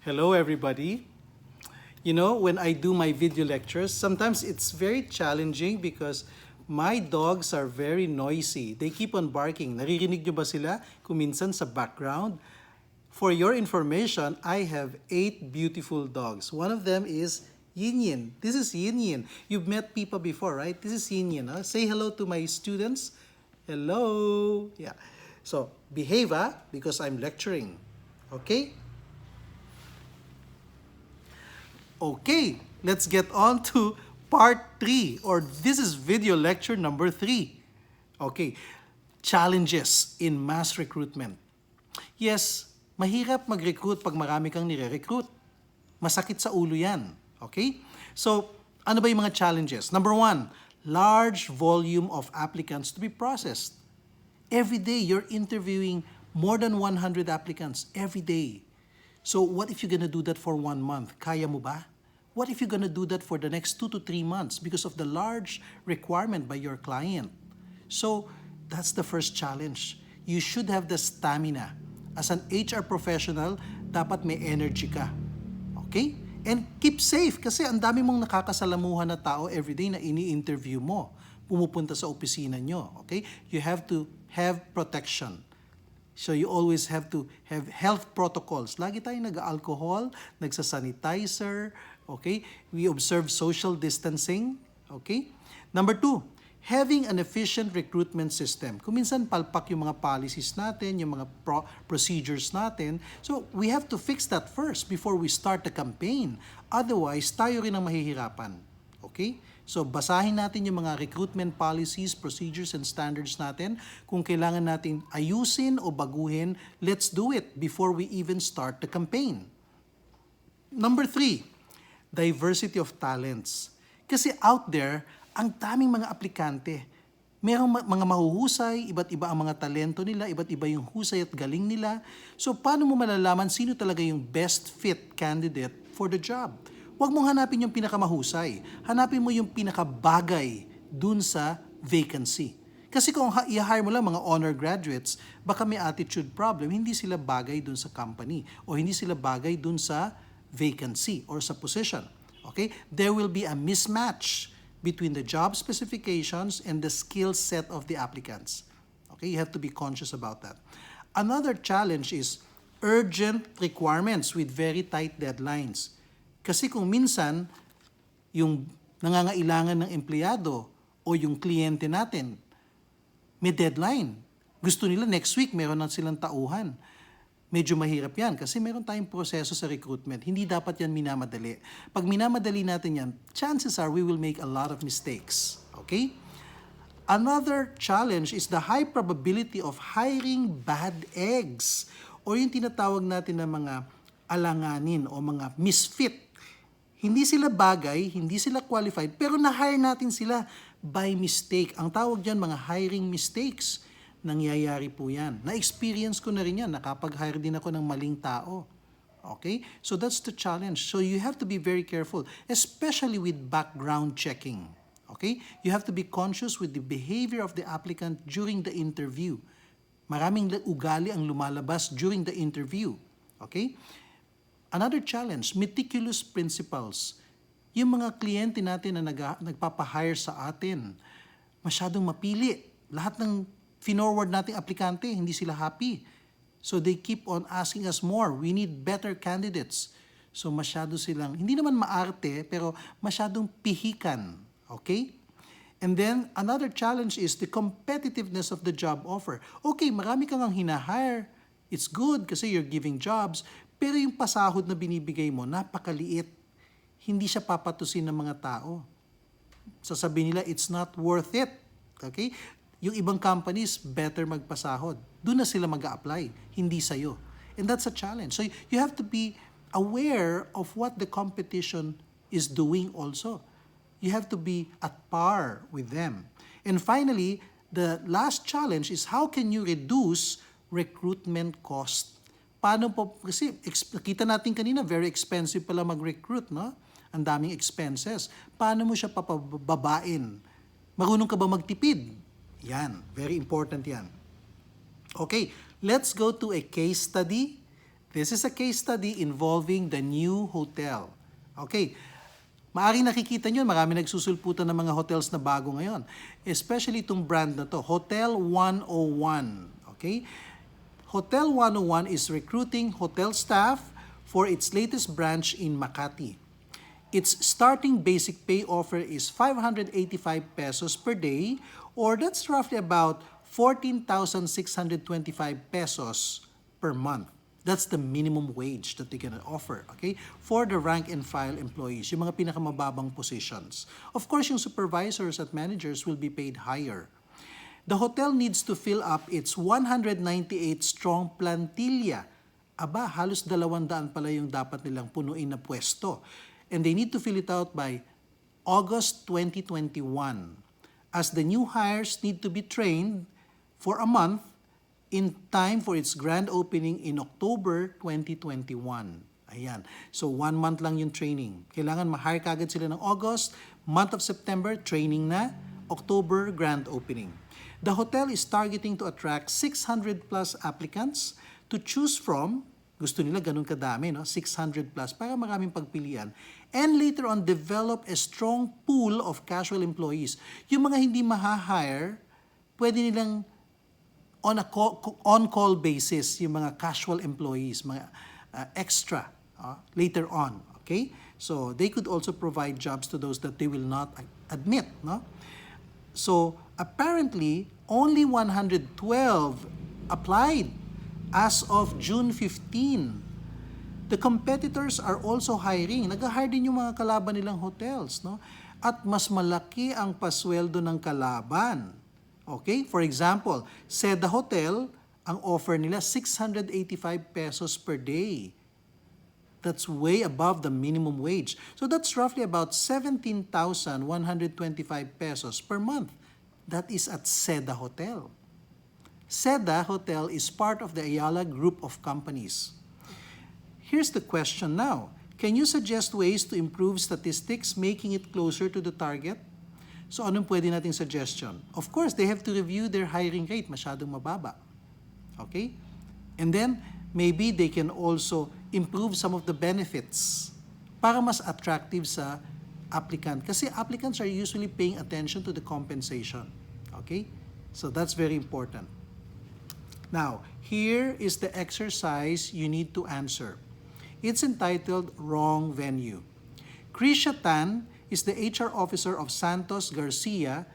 Hello, everybody. You know, when I do my video lectures, sometimes it's very challenging because my dogs are very noisy. They keep on barking. Naririnig nyo ba sila kung minsan sa background? For your information, I have 8 beautiful dogs. One of them is Yin Yin. This is Yin Yin. You've met Pipa before, right? This is Yin Yin. Huh? Say hello to my students. Hello. Yeah. So, behave, because I'm lecturing. Okay? Okay, let's get on to part 3, or this is video lecture number 3. Okay, challenges in mass recruitment. Yes, mahirap mag-recruit pag marami kang nire-recruit. Masakit sa ulo yan. Okay? So, ano ba yung mga challenges? Number 1, large volume of applicants to be processed. Every day, you're interviewing more than 100 applicants every day. So what if you're gonna do that for 1 month? Kaya mo ba? What if you're gonna do that for the next 2 to 3 months because of the large requirement by your client? So that's the first challenge. You should have the stamina. As an HR professional, dapat may energy ka. Okay? And keep safe kasi ang dami mong nakakasalamuhan na tao everyday na ini-interview mo. Pumupunta sa opisina nyo. Okay? You have to have protection. So you always have to have health protocols. Lagi tayong nag-alcohol, nagsa-sanitizer, okay? We observe social distancing, okay? Number 2, having an efficient recruitment system. Kung minsan palpak yung mga policies natin, yung mga procedures natin, so we have to fix that first before we start the campaign. Otherwise, tayo rin ang mahihirapan, okay? So, basahin natin yung mga recruitment policies, procedures, and standards natin. Kung kailangan natin ayusin o baguhin, let's do it before we even start the campaign. Number 3, diversity of talents. Kasi out there, ang daming mga aplikante. Merong mga mahuhusay, iba't iba ang mga talento nila, iba't iba yung husay at galing nila. So, paano mo malalaman sino talaga yung best fit candidate for the job? Huwag mong hanapin yung pinakamahusay. Hanapin mo yung pinakabagay dun sa vacancy. Kasi kung i-hire mo lang mga honor graduates, baka may attitude problem, hindi sila bagay dun sa company o hindi sila bagay dun sa vacancy or sa position. Okay? There will be a mismatch between the job specifications and the skill set of the applicants. Okay? You have to be conscious about that. Another challenge is urgent requirements with very tight deadlines. Kasi kung minsan, yung nangangailangan ng empleyado o yung kliyente natin, may deadline. Gusto nila next week, meron na silang tauhan. Medyo mahirap yan kasi meron tayong proseso sa recruitment. Hindi dapat yan minamadali. Pag minamadali natin yan, chances are we will make a lot of mistakes. Okay? Another challenge is the high probability of hiring bad eggs o yung tinatawag natin na mga alanganin o mga misfit. Hindi sila bagay, hindi sila qualified, pero na-hire natin sila by mistake. Ang tawag dyan, mga hiring mistakes. Nangyayari po yan. Na-experience ko na rin yan. Nakapag-hire din ako ng maling tao. Okay? So that's the challenge. So you have to be very careful, especially with background checking. Okay? You have to be conscious with the behavior of the applicant during the interview. Maraming ugali ang lumalabas during the interview. Okay? Another challenge, meticulous principles. Yung mga kliyente natin na nagpapahire sa atin, masyadong mapili. Lahat ng finorward nating aplikante, hindi sila happy. So they keep on asking us more. We need better candidates. So masyado silang, hindi naman maarte, pero masyadong pihikan. Okay? And then, another challenge is the competitiveness of the job offer. Okay, marami kang ang hinahire. It's good kasi you're giving jobs. Pero yung pasahod na binibigay mo, napakaliit. Hindi siya papatusin ng mga tao. Sasabihin nila, it's not worth it. Okay? Yung ibang companies, better magpasahod. Doon na sila mag-a-apply, hindi sa'yo. And that's a challenge. So you have to be aware of what the competition is doing also. You have to be at par with them. And finally, the last challenge is how can you reduce recruitment cost? Paano po, kasi kita natin kanina, very expensive pala mag-recruit, no? Ang daming expenses. Paano mo siya papababain? Marunong ka ba magtipid? Yan, very important yan. Okay, let's go to a case study This is a case study involving the new hotel. Okay, maaring nakikita nyo, marami nagsusulputan ng mga hotels na bago ngayon. Especially itong brand na to, Hotel 101. Okay? Hotel 101 is recruiting hotel staff for its latest branch in Makati. Its starting basic pay offer is 585 pesos per day, or that's roughly about 14,625 pesos per month. That's the minimum wage that they can offer, okay? For the rank and file employees, yung mga pinakamababang positions. Of course, yung supervisors at managers will be paid higher. The hotel needs to fill up its 198-strong plantilla. Aba, halos 200 pala yung dapat nilang punuin na pwesto. And they need to fill it out by August 2021. As the new hires need to be trained for a month in time for its grand opening in October 2021. Ayan. So 1 month lang yung training. Kailangan ma-hire kagad sila ng August, month of September, training na, October, grand opening. The hotel is targeting to attract 600 plus applicants to choose from. Gusto nila ganun kadami, no? 600 plus para maraming pagpilian. And later on, develop a strong pool of casual employees. Yung mga hindi ma-hire, pwede nilang on-call basis, yung mga casual employees, mga extra later on. Okay? So, they could also provide jobs to those that they will not admit. No? So, apparently, only 112 applied as of June 15. The competitors are also hiring. Nag-hire din yung mga kalaban nilang hotels, no? At mas malaki ang pasweldo ng kalaban. Okay? For example, Seda Hotel, ang offer nila 685 pesos per day. That's way above the minimum wage. So that's roughly about 17,125 pesos per month. That is at Seda Hotel. Seda Hotel is part of the Ayala Group of companies. Here's the question now. Can you suggest ways to improve statistics, making it closer to the target? So anong pwede nating suggestion? Of course, they have to review their hiring rate. Masyadong mababa. Okay? And then, maybe they can also improve some of the benefits para mas attractive sa applicant. Kasi applicants are usually paying attention to the compensation. Okay? So that's very important. Now, here is the exercise you need to answer. It's entitled Wrong Venue. Krisha Tan is the HR officer of Santos Garcia,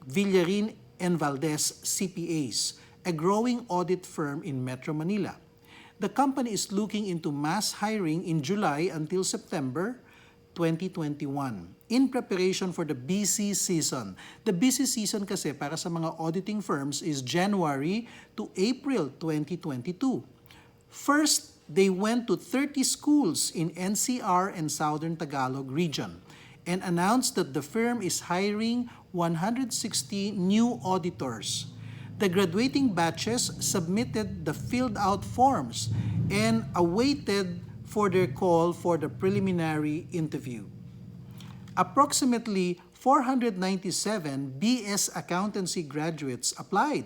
Villarin and Valdez CPAs, a growing audit firm in Metro Manila. The company is looking into mass hiring in July until September 2021 in preparation for the busy season. The busy season kasi para sa mga auditing firms is January to April 2022. First, they went to 30 schools in NCR and Southern Tagalog region and announced that the firm is hiring 160 new auditors. The graduating batches submitted the filled-out forms and awaited for their call for the preliminary interview. Approximately 497 BS Accountancy graduates applied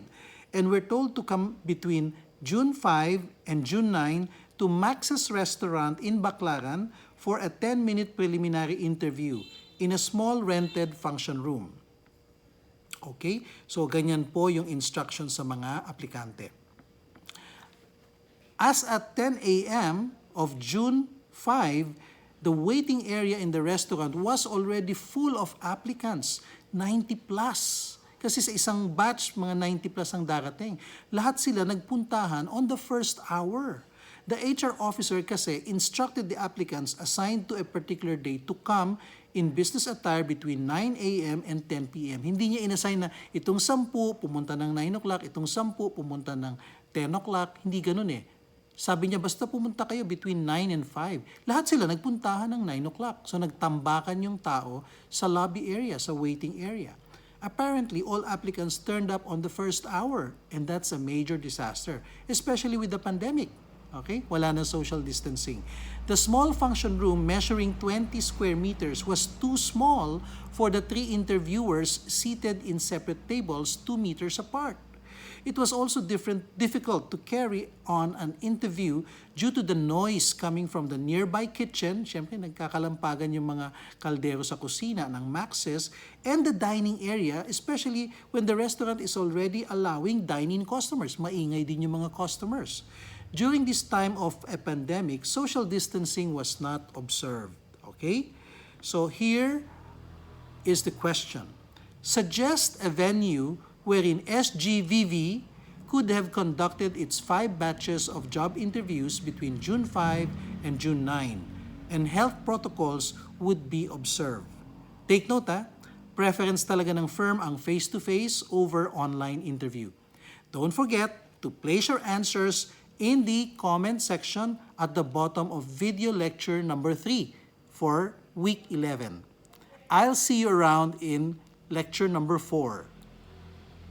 and were told to come between June 5 and June 9 to Max's Restaurant in Baclaran for a 10-minute preliminary interview in a small rented function room. Okay? So, ganyan po yung instruction sa mga aplikante. As at 10 a.m. of June 5, the waiting area in the restaurant was already full of applicants, 90 plus. Kasi sa isang batch, mga 90 plus ang darating. Lahat sila nagpuntahan on the first hour. The HR officer kasi instructed the applicants assigned to a particular day to come in business attire between 9 a.m. and 10 p.m. Hindi niya inassign na itong 10 pumunta ng 9 o'clock, itong 10 pumunta ng 10 o'clock. Hindi ganun eh. Sabi niya, basta pumunta kayo between 9 and 5. Lahat sila nagpuntahan ng 9 o'clock. So nagtambakan yung tao sa lobby area, sa waiting area. Apparently, all applicants turned up on the first hour. And that's a major disaster, especially with the pandemic. Okay? Wala na social distancing. The small function room measuring 20 square meters was too small for the 3 interviewers seated in separate tables 2 meters apart. It was also difficult to carry on an interview due to the noise coming from the nearby kitchen. Siyempre, nagkakalampagan yung mga kaldero sa kusina ng Max's and the dining area, especially when the restaurant is already allowing dine-in customers. Maingay din yung mga customers. During this time of a pandemic, social distancing was not observed. Okay? So here is the question. Suggest a venue wherein SGVV could have conducted its 5 batches of job interviews between June 5 and June 9, and health protocols would be observed. Take note preference talaga ng firm ang face-to-face over online interview. Don't forget to place your answers in the comment section at the bottom of video lecture number 3 for week 11. I'll see you around in lecture number 4.